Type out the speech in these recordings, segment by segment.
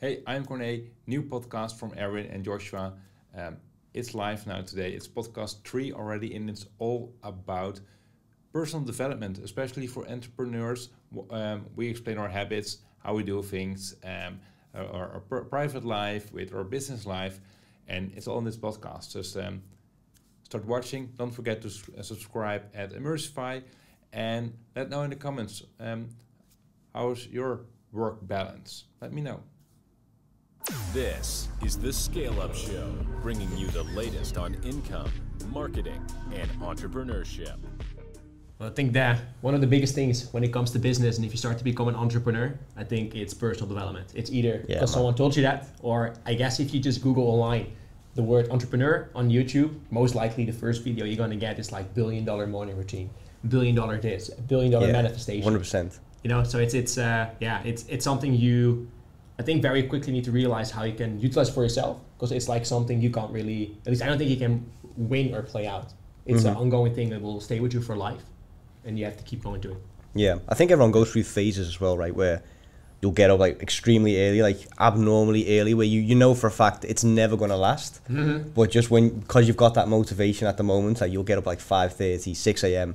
Hey, I'm Corné, new podcast from Erwin and Joshua. It's live now today. It's podcast 3 already, and it's all about personal development, especially for entrepreneurs. We explain our habits, how we do things, our private life with our business life, and it's all in this podcast. Just start watching. Don't forget to subscribe at Immersify, and let know in the comments how's your work balance. Let me know. This is the Scale Up Show, bringing you the latest on income, marketing, and entrepreneurship. Well, I think that one of the biggest things when it comes to business, and if you start to become an entrepreneur, I think it's personal development. It's either because someone told you that, or I guess if you just Google online the word entrepreneur on YouTube, most likely the first video you're going to get is like $1 billion morning routine, $1 billion this, $1 billion manifestation. 100%. You know, so it's something you, I think, very quickly need to realize how you can utilize for yourself, because it's like something you can't really, at least I don't think you can win or play out. It's an ongoing thing that will stay with you for life, and you have to keep going to it. Yeah, I think everyone goes through phases as well, right, where you'll get up like extremely early, like abnormally early, where you know for a fact it's never going to last. But just because you've got that motivation at the moment, like you'll get up like 5:30, 6 a.m.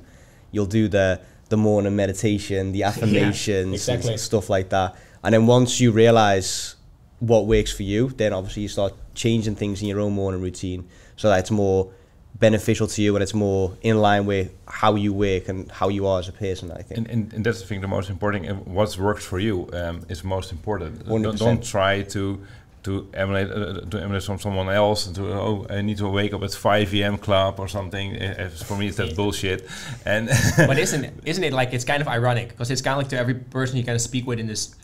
You'll do the morning meditation, the affirmations, and stuff like that. And then once you realize what works for you, then obviously you start changing things in your own morning routine so that it's more beneficial to you and it's more in line with how you work and how you are as a person, I think. And that's the thing, the most important. What works for you is most important. 100%. Don't try to emulate from someone else, and I need to wake up at 5 a.m. club or something. For me, it's that bullshit. And but isn't it like, it's kind of ironic, because it's kind of like to every person you kind of speak with in this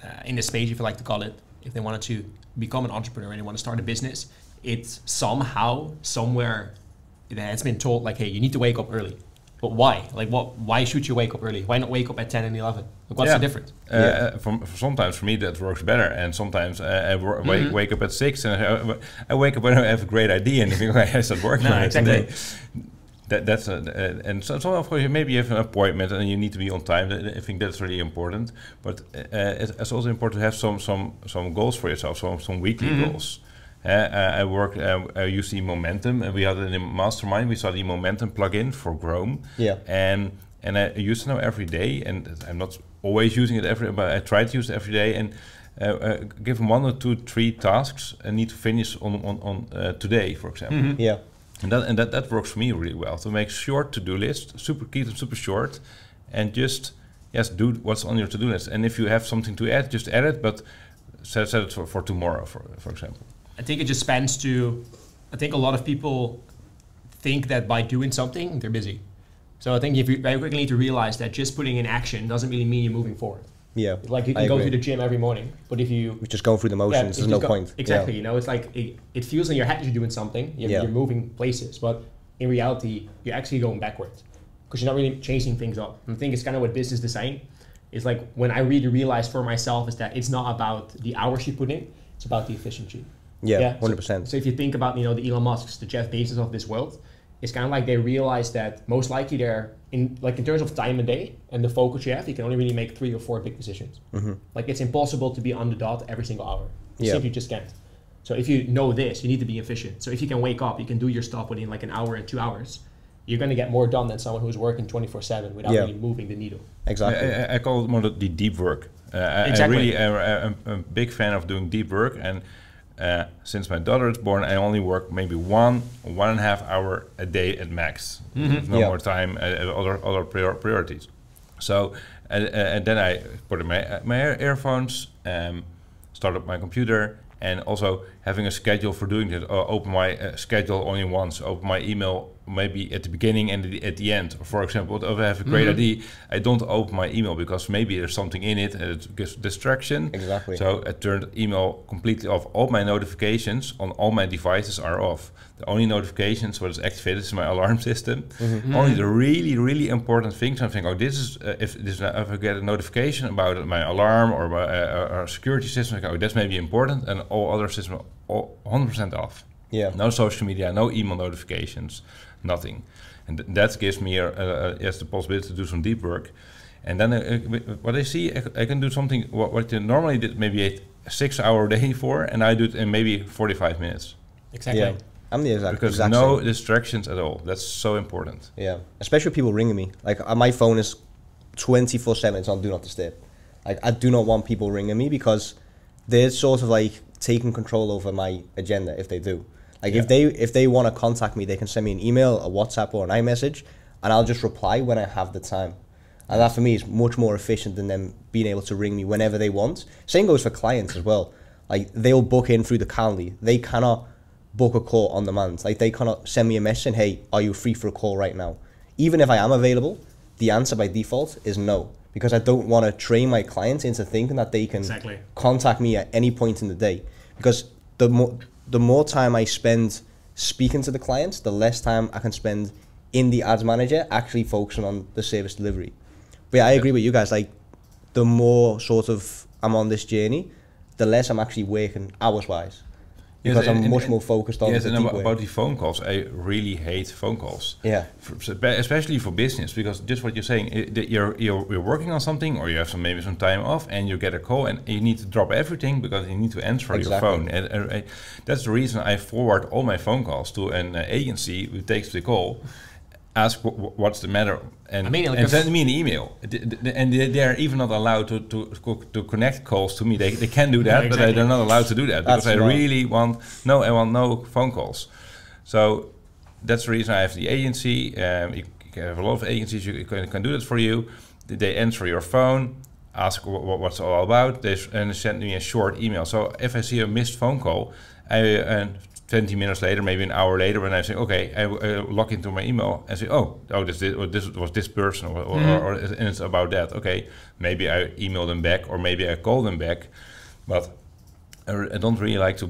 space, if you like to call it, if they wanted to become an entrepreneur and they want to start a business, it's somehow somewhere it's been told like, hey, you need to wake up early. But why? Like, why should you wake up early? Why not wake up at 10 and 11? Like, what's the difference? Sometimes for me that works better, and sometimes I wake up at 6, and I wake up when I have a great idea, and I think I start working on it. Exactly. And so of course maybe you have an appointment and you need to be on time. I think that's really important. But it's also important to have some goals for yourself, some weekly goals. I use the Momentum, and we had it in the mastermind. We saw the Momentum plugin for Chrome, and I use it now every day. And I'm not always using it but I try to use it every day. And give them 1 or 2, 3 tasks I need to finish on today, for example. And that works for me really well. To make short to-do list, keep them super short, and just do what's on your to-do list. And if you have something to add, just add it, but set it for tomorrow, for example. I think it just spans to, I think a lot of people think that by doing something, they're busy. So I think if you very quickly need to realize that just putting in action doesn't really mean you're moving forward. Yeah, like you can go to the gym every morning, but if you... We're just going through the motions, there's no point. Exactly, you know, it's like, it feels in your head you're doing something, you're moving places, but in reality, you're actually going backwards, because you're not really changing things up. And I think it's kind of what business design is like, when I really realized for myself, is that it's not about the hours you put in, it's about the efficiency. 100%. So if you think about, the Elon Musks, the Jeff Bezos of this world, it's kind of like they realize that most likely they're in terms of time a day and the focus you have, you can only really make 3 or 4 big decisions. Like, it's impossible to be on the dot every single hour. You simply just can't. So if you know this, you need to be efficient. So if you can wake up, you can do your stuff within like an hour and 2 hours, you're going to get more done than someone who's working 24/7 without really moving the needle. Exactly. I call it more the deep work. I'm a big fan of doing deep work, and since my daughter is born, I only work maybe 1.5 hour a day at max. No more time, other priorities. So and then I put in my earphones, start up my computer, and also having a schedule for doing it. Open my schedule only once. Open my email maybe at the beginning and at the end. For example, if I have a great idea, I don't open my email because maybe there's something in it and it gives distraction. Exactly. So I turned email completely off. All my notifications on all my devices are off. The only notifications what is activated is my alarm system. Only the really, really important things. I think, this is if I get a notification about my alarm or my security system, that's maybe important, and all other systems all 100% off. No social media, no email notifications, nothing. And that gives me the possibility to do some deep work. And then what I see, I can do something what you normally did maybe 6-hour day for, and I do it in maybe 45 minutes. Exactly. Yeah. I'm the exact Because exact no same. distractions at all. That's so important. Yeah, especially with people ringing me. Like my phone is 24/7. It's on do not disturb. Like I do not want people ringing me because they're sort of like taking control over my agenda if they do. Like if they want to contact me, they can send me an email, a WhatsApp, or an iMessage, and I'll just reply when I have the time. And that for me is much more efficient than them being able to ring me whenever they want. Same goes for clients as well. Like they'll book in through the Calendly. They cannot book a call on demand. Like they cannot send me a message saying, hey, are you free for a call right now? Even if I am available, the answer by default is no, because I don't want to train my clients into thinking that they can contact me at any point in the day. Because the more time I spend speaking to the clients, the less time I can spend in the ads manager actually focusing on the service delivery. But yeah, I agree with you guys. Like the more sort of I'm on this journey, the less I'm actually working hours-wise. Because yes, I'm much more focused on yes, the and deep work. about the phone calls, I really hate phone calls. Yeah. Especially for business, because just what you're saying, you're working on something, or you have maybe some time off, and you get a call, and you need to drop everything because you need to answer your phone. And that's the reason I forward all my phone calls to an agency who takes the call, ask what's the matter, and send me an email. And they're even not allowed to connect calls to me. They can do that, but they're not allowed to do that because I really want no phone calls. So that's the reason I have the agency. You have a lot of agencies who can do that for you. They answer your phone, ask what's it all about, and send me a short email. So if I see a missed phone call, 20 minutes later, maybe an hour later, when I say, okay, I log into my email and say, this was this person, or and it's about that. Okay, maybe I email them back, or maybe I call them back, but I don't really like to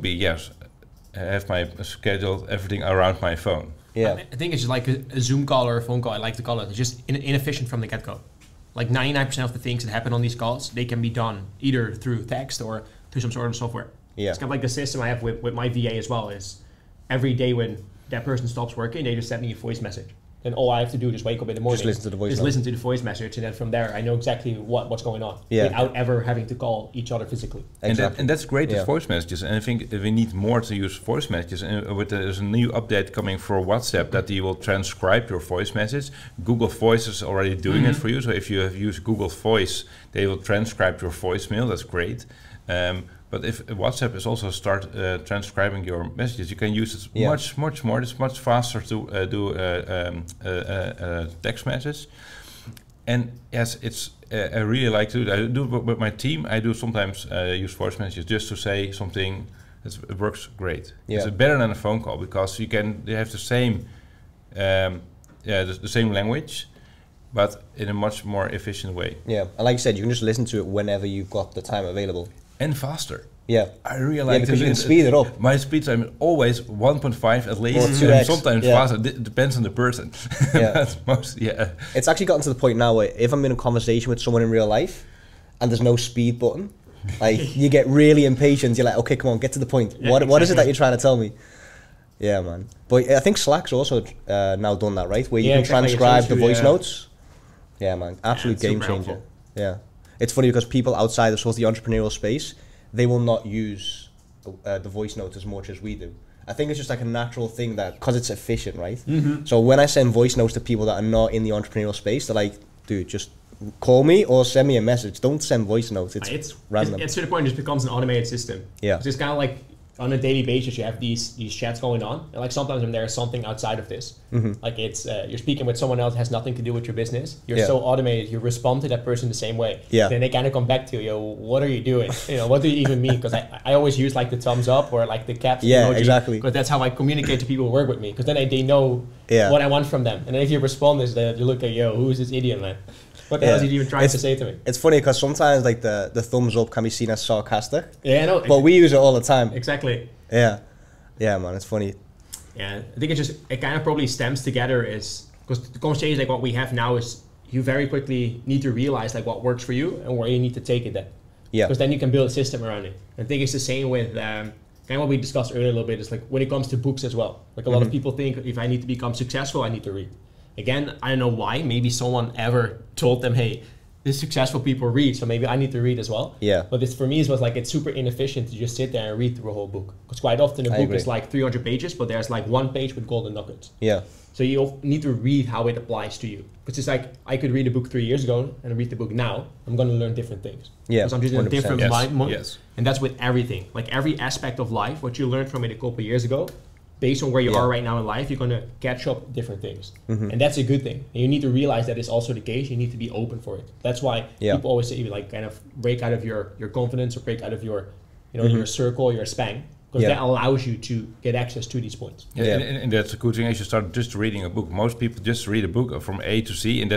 have my scheduled everything around my phone. Yeah, I think it's just like a Zoom call or a phone call. I like to call it. It's just inefficient from the get-go. Like 99% of the things that happen on these calls, they can be done either through text or through some sort of software. Yeah. It's kind of like the system I have with my VA as well is every day when that person stops working, they just send me a voice message. And all I have to do is wake up in the morning, just listen to the voice message, and then from there I know exactly what's going on without ever having to call each other physically. Exactly. And that's great with voice messages. And I think we need more to use voice messages. And there's a new update coming for WhatsApp that you will transcribe your voice message. Google Voice is already doing it for you. So if you have used Google Voice, they will transcribe your voicemail. That's great. But if WhatsApp is also start transcribing your messages, you can use it much more. It's much faster to do a text message. And yes, it's I really like to do it. I do it with my team. I do sometimes use voice messages just to say something. It works great. Yeah. It's better than a phone call because they have the same the same language, but in a much more efficient way. Yeah, and like you said, you can just listen to it whenever you've got the time available. And faster. Yeah, I really like because you can speed it up. My speed time always 1.5 at least, or 2x. Sometimes faster. Depends on the person. It's actually gotten to the point now where if I'm in a conversation with someone in real life and there's no speed button, like you get really impatient. You're like, okay, come on, get to the point. What is it that you're trying to tell me? Yeah, man. But I think Slack's also now done that, right? Where you can transcribe the voice notes. Yeah, man. Absolute game changer. Yeah. It's funny because people outside of sort of the entrepreneurial space, they will not use the voice notes as much as we do. I think it's just like a natural thing that, because it's efficient, right? Mm-hmm. So when I send voice notes to people that are not in the entrepreneurial space, they're like, dude, just call me or send me a message. Don't send voice notes. It's random. It's to the point it just becomes an automated system. Yeah. It's just kind of like on a daily basis, you have these chats going on, and like sometimes when there's something outside of this, like it's you're speaking with someone else, has nothing to do with your business. You're so automated, you respond to that person the same way. Yeah. Then they kind of come back to you, what are you doing? What do you even mean? Because I always use like the thumbs up or like the caps. Yeah, emoji, exactly. Because that's how I communicate to people who work with me. Because then they know what I want from them. And then if you respond, is that you look at who is this idiot, man? What the hell is he even trying to say to me? It's funny because sometimes like the thumbs up can be seen as sarcastic. Yeah, I know. But we use it all the time. Exactly. Yeah, man, it's funny. Yeah, I think it kind of probably stems together because the conversation like what we have now is you very quickly need to realize like what works for you and where you need to take it then. Yeah. Because then you can build a system around it. I think it's the same with kind of what we discussed earlier a little bit is like when it comes to books as well. Like a lot of people think if I need to become successful, I need to read. Again, I don't know why. Maybe someone ever told them, hey, the successful people read, so maybe I need to read as well. Yeah. But for me, it was like it's super inefficient to just sit there and read through a whole book. Because quite often a book is like 300 pages, but there's like 1 page with golden nuggets. Yeah. So you need to read how it applies to you. Because it's like, I could read a book 3 years ago and read the book now. I'm going to learn different things. Yeah. Because I'm just in a different mind. Yes. And that's with everything. Like every aspect of life, what you learned from it a couple of years ago, based on where you are right now in life, you're going to catch up different things. And that's a good thing. And you need to realize that is also the case. You need to be open for it. That's why people always say, like, kind of break out of your confidence or break out of your, you know, your circle, your spang. Because that allows you to get access to these points. And that's a good thing. As you start just reading a book, most people just read a book from A to C, and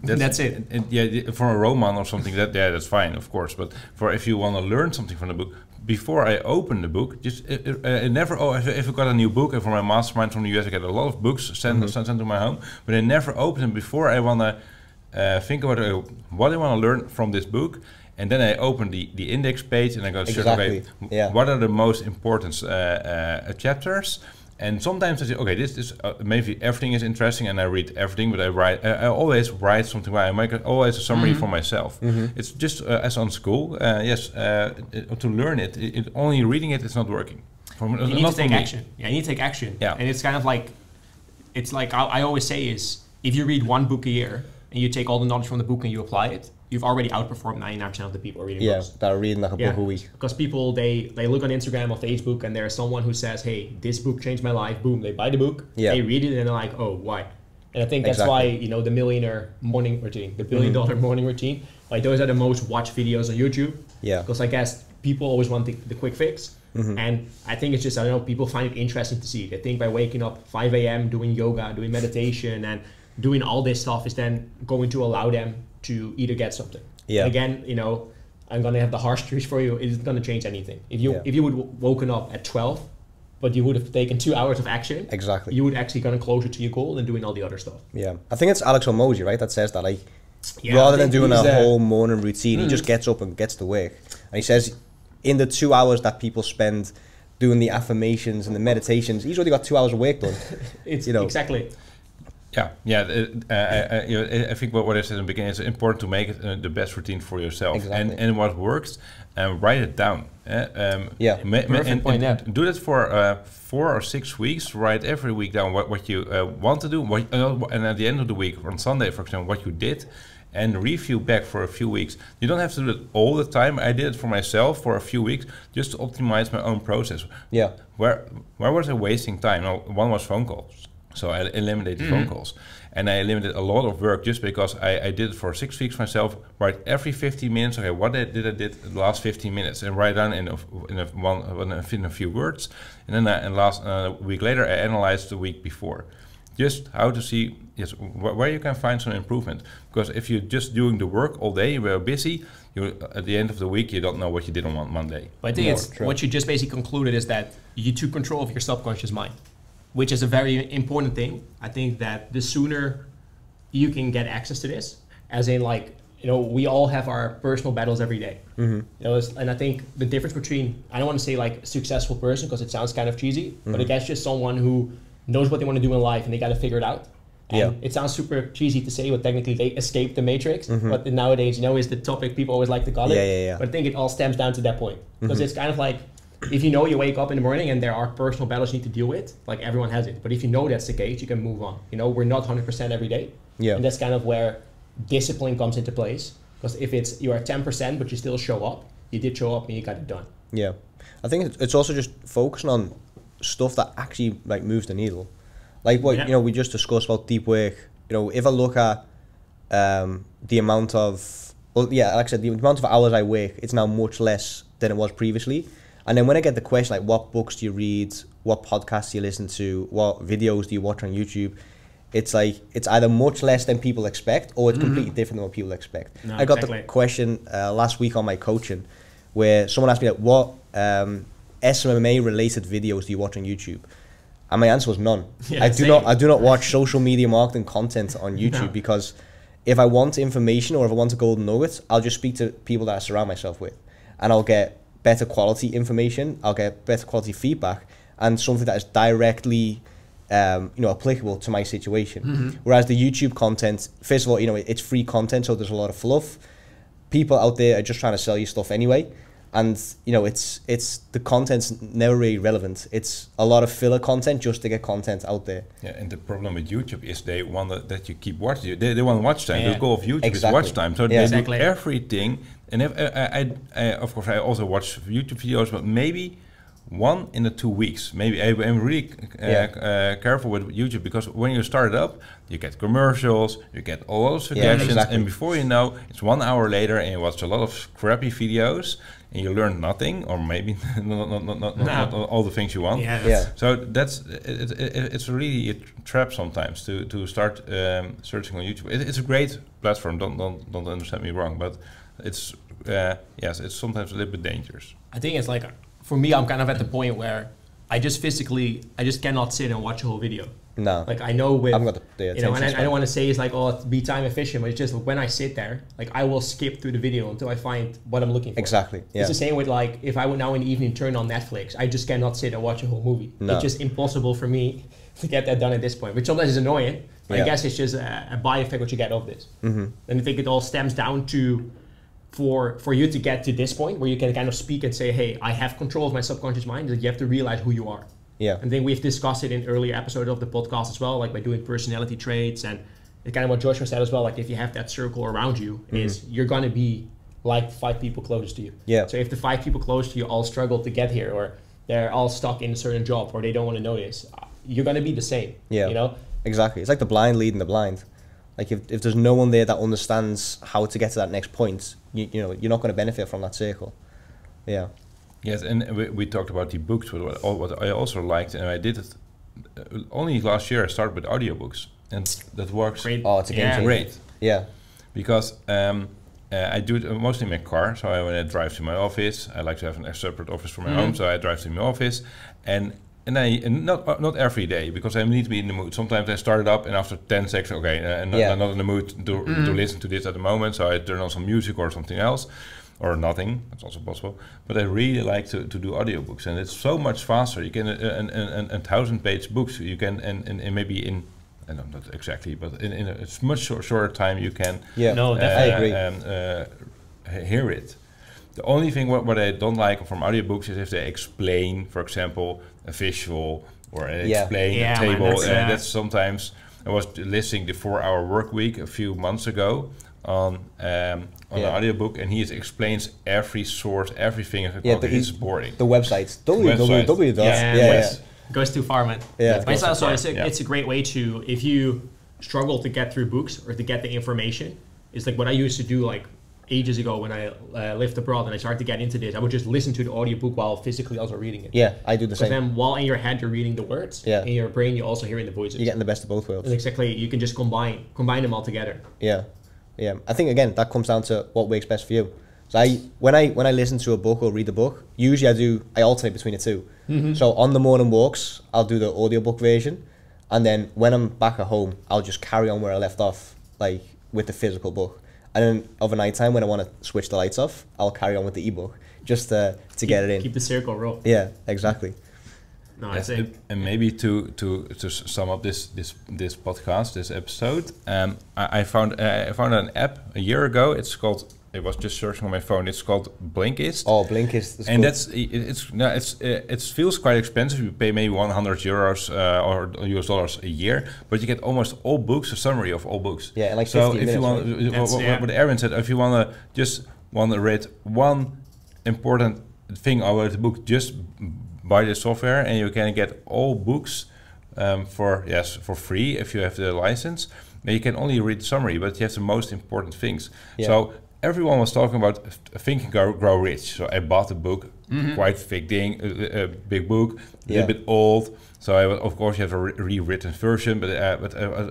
that's it. And for a roman or something, that's fine, of course. But for if you want to learn something from the book, before I open the book, just never. Oh, if I got a new book, and for my mastermind from the US, I get a lot of books sent to my home, but I never open them before I want to think about what I want to learn from this book. And then I open the index page and I go search, okay, what are the most important chapters? And sometimes I say, okay, this maybe everything is interesting, and I read everything, but I always write something. I make always a summary for myself. It's just as on school, to learn it. Only reading it's not working. You need to take action. Yeah, you need to take action. Yeah. And it's kind of like, I always say is, if you read 1 book a year and you take all the knowledge from the book and you apply it, you've already outperformed 99% of the people reading books. That are reading like a book a week. Because people, they look on Instagram or Facebook and there's someone who says, hey, this book changed my life. Boom, they buy the book, they read it, and they're like, oh, why? And I think that's why, you know, the millionaire morning routine, the $1 billion morning routine, like those are the most watched videos on YouTube. Yeah. Because I guess people always want the quick fix. And I think it's just, I don't know, people find it interesting to see. They think by waking up 5 a.m., doing yoga, doing meditation, and doing all this stuff is then going to allow them to either get something. Yeah. Again, you know, I'm gonna have the harsh truth for you. It isn't gonna change anything. If you would woken up at 12, but you would have taken 2 hours of action, you would actually gonna closer to your goal than doing all the other stuff. Yeah, I think it's Alex Hormozi, right, that says that, like, rather than doing a whole morning routine, he just gets up and gets to work. And he says, in the 2 hours that people spend doing the affirmations and the meditations, he's already got 2 hours of work done. It's, you know, exactly. I think what I said in the beginning, it's important to make it the best routine for yourself. And what works, write it down. Perfect point. Do that for 4 or 6 weeks. Write every week down what you want to do, and at the end of the week, on Sunday, for example, what you did, and review back for a few weeks. You don't have to do it all the time. I did it for myself for a few weeks just to optimize my own process. Yeah. Where was I wasting time? No, one was phone calls. So I eliminated phone calls, and I eliminated a lot of work just because I did it for 6 weeks myself. Write every 15 minutes. Okay, what did I did the last 15 minutes, and write down in a few words. And then last week later, I analyzed the week before, just how to see where you can find some improvement. Because if you're just doing the work all day, you're busy. At the end of the week, you don't know what you did on Monday. But I think what you just basically concluded is that you took control of your subconscious mind, which is a very important thing. I think that the sooner you can get access to this, as in, like, you know, we all have our personal battles every day. You know, and I think the difference between, I don't want to say like a successful person because it sounds kind of cheesy, but I guess just someone who knows what they want to do in life and they got to figure it out. And it sounds super cheesy to say, but technically they escaped the matrix. But nowadays, you know, is the topic people always like to call it. But I think it all stems down to that point, because it's kind of like, if you know you wake up in the morning and there are personal battles you need to deal with, like everyone has it. But if you know that's the case, you can move on. You know, we're not 100% every day. And that's kind of where discipline comes into place. Because if it's you are 10% but you still show up, you did show up and you got it done. Yeah. I think it's also just focusing on stuff that actually like moves the needle. Like what you know, we just discussed about deep work. You know, if I look at the amount of, like I said, the amount of hours I work, it's now much less than it was previously. And then when I get the question, like, what books do you read? What podcasts do you listen to? What videos do you watch on YouTube? It's like, it's either much less than people expect, or it's completely different than what people expect. I got the question last week on my coaching, where someone asked me, like, what SMA related videos do you watch on YouTube? And my answer was none. I do not watch social media marketing content on YouTube because if I want information or if I want a golden nugget, I'll just speak to people that I surround myself with, and I'll get better quality information, I'll get better quality feedback, and something that is directly applicable to my situation. Whereas the YouTube content, first of all, it's free content, so there's a lot of fluff. People out there are just trying to sell you stuff anyway, and it's the content's never really relevant. It's a lot of filler content just to get content out there. Yeah, and the problem with YouTube is they want that you keep watching. They want watch time. Yeah. The goal of YouTube Exactly. is watch time. So Yeah. they do everything. And if I of course I also watch YouTube videos, but maybe 1 in the 2 weeks. Maybe I'm really careful with YouTube, because when you start it up, you get commercials, you get a lot of suggestions, exactly. and before you know, it's 1 hour later, and you watch a lot of crappy videos, and you learn nothing, or maybe not all the things you want. Yeah. So that's it's really a trap sometimes to start searching on YouTube. It's a great platform. Don't understand me wrong, but it's yes, it's sometimes a little bit dangerous. I think it's like, for me, I'm kind of at the point where I just cannot sit and watch a whole video. No. Like, I know with, I've got the and attention I span. don't want to say it's like, oh, be time efficient, but it's just when I sit there, like, I will skip through the video until I find what I'm looking for. Exactly. Yeah. It's the same with, like, if I would now in the evening turn on Netflix, I just cannot sit and watch a whole movie. No. It's just impossible for me to get that done at this point, which sometimes is annoying. But Yeah. I guess it's just a by effect what you get of this. And I think it all stems down to, for you to get to this point where you can kind of speak and say, hey, I have control of my subconscious mind, that you have to realize who you are. Yeah. And then we've discussed it in earlier episodes of the podcast as well, like by doing personality traits, and it's kind of what Joshua said as well, like if you have that circle around you, is you're going to be like 5 people closest to you. Yeah. So if the 5 people close to you all struggle to get here, or they're all stuck in a certain job, or they don't want to notice, you're going to be the same. Yeah. You know? Exactly. It's like the blind leading the blind. Like if there's no one there that understands how to get to that next point, you're not going to benefit from that circle. Yeah. Yes, and we talked about the books, but what I also liked, and I did it only last year, I started with audiobooks, and that works Great. Oh, it's a game changer. great. Yeah. Because I do it mostly in my car. So when I drive to my office, I like to have a separate office for my home. So I drive to my office, and not every day, because I need to be in the mood. Sometimes I start it up, and after 10 seconds, okay, I'm not in the mood to listen to this at the moment. So I turn on some music or something else, or nothing. That's also possible. But I really like to do audiobooks, and it's so much faster. You can a 1,000-page books. You can and maybe in. I don't know, not exactly, but in a much shorter time you can No, definitely. I agree. Hear it. The only thing what I don't like from audiobooks is if they explain, for example, a visual, or explain Yeah, a man, table. that's, That's sometimes. I was listening the 4-hour work week a few months ago on an audiobook, and he explains every source, everything. It's boring. The websites. www. Yeah. Goes too far, man. Yeah. But it's also far, it's a great way to, if you struggle to get through books or to get the information, it's like what I used to do like ages ago when I lived abroad and I started to get into this. I would just listen to the audiobook while physically also reading it. Yeah, I do the Because same. then while in your head you're reading the words, Yeah. in your brain you're also hearing the voices. You're getting the best of both worlds. And exactly, you can just combine them all together. Yeah, yeah. I think again that comes down to what works best for you. So when I listen to a book or read a book, usually I alternate between the two. So on the morning walks, I'll do the audiobook version, and then when I'm back at home, I'll just carry on where I left off, like with the physical book. And then overnight time, when I want to switch the lights off, I'll carry on with the ebook just to get it in. Keep the circle roll. Yeah, exactly. No, Yes, I think and maybe to sum up this podcast, this episode, I found an app a year ago. It's called. I was just searching on my phone. It's called Blinkist. Oh, Blinkist. And cool. it feels quite expensive. You pay maybe €100 or US dollars a year, but you get almost all books, a summary of all books. Yeah, in like so 15 if you want, minutes, what Aaron said, if you want to read one important thing about the book, just buy the software, and you can get all books for free if you have the license. Now you can only read the summary, but you have the most important things. Yeah. So everyone was talking about Think and Grow Rich. So I bought the book, quite thick thing, a big book, a little bit old. So of course you have a rewritten version, but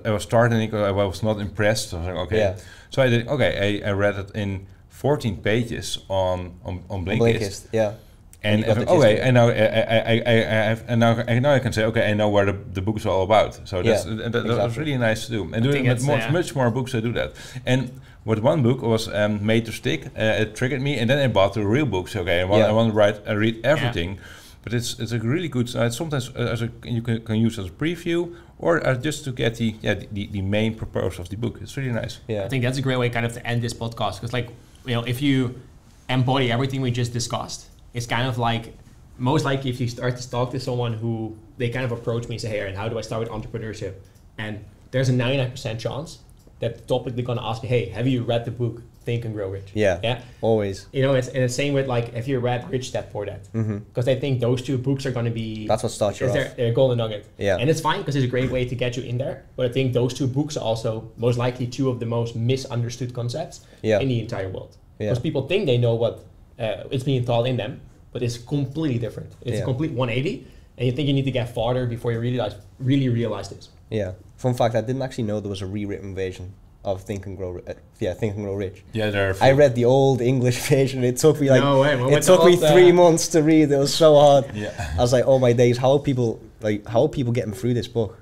I was starting it, I was not impressed. So I was like, okay. Yeah. So I did, I read it in 14 pages on Blinkist. Yeah. And you got the gist okay, of it. and now now I can say, okay, I know where the book is all about. So that was exactly. really nice to do. And doing think with much more books, I do that. And with one book was Made to Stick. It triggered me, and then I bought the real books. Okay, I want to read everything. but it's a really good. Sometimes you can use as a preview or just to get the main purpose of the book. It's really nice. Yeah. I think that's a great way kind of to end this podcast, because if you embody everything we just discussed, it's kind of like, most likely if you start to talk to someone who they kind of approach me and say, hey Aaron, how do I start with entrepreneurship? And there's a 99% chance that the topic they're going to ask me, hey, have you read the book Think and Grow Rich? Yeah, always. It's the same with like, if you read Rich Dad Poor Dad, because I think those two books are going to be, that's what starts you off. They're golden nugget. Yeah. And it's fine because it's a great way to get you in there. But I think those two books are also most likely two of the most misunderstood concepts in the entire world. Because people think they know what it's being taught in them, but it's completely different. It's a complete 180, and you think you need to get farther before you really realize this. Yeah. Fun fact: I didn't actually know there was a rewritten version of Think and Grow. Think and Grow Rich. Yeah, I read the old English version. It took me it took me 3 months to read. It was so hard. Yeah. I was like, oh my days, how are people getting through this book?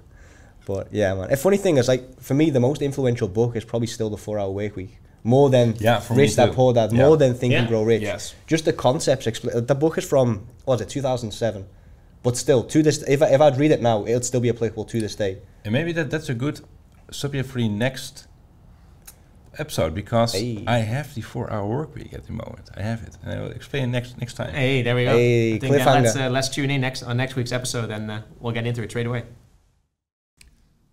But yeah, man. A funny thing is, like, for me, the most influential book is probably still The 4 Hour Workweek. More than Rich Dad Poor Dad, more than Think and Grow Rich. Yes. Just the concepts. The book is from, 2007? But still, to this, if I'd read it now, it'd still be applicable to this day. And maybe that's a good subject for the next episode, because I have the 4 Hour Workweek at the moment. I have it, and I will explain next time. Hey, there we go. Hey, I think let's tune in on next week's episode, and we'll get into it straight away.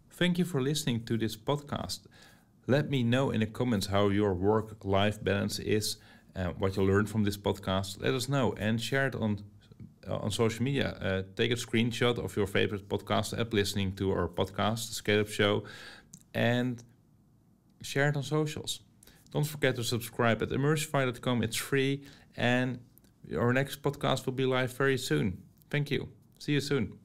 Thank you for listening to this podcast. Let me know in the comments how your work-life balance is, what you learned from this podcast. Let us know and share it on social media. Take a screenshot of your favorite podcast app listening to our podcast, The Scale Up Show, and share it on socials. Don't forget to subscribe at immersify.com. It's free, and our next podcast will be live very soon. Thank you. See you soon.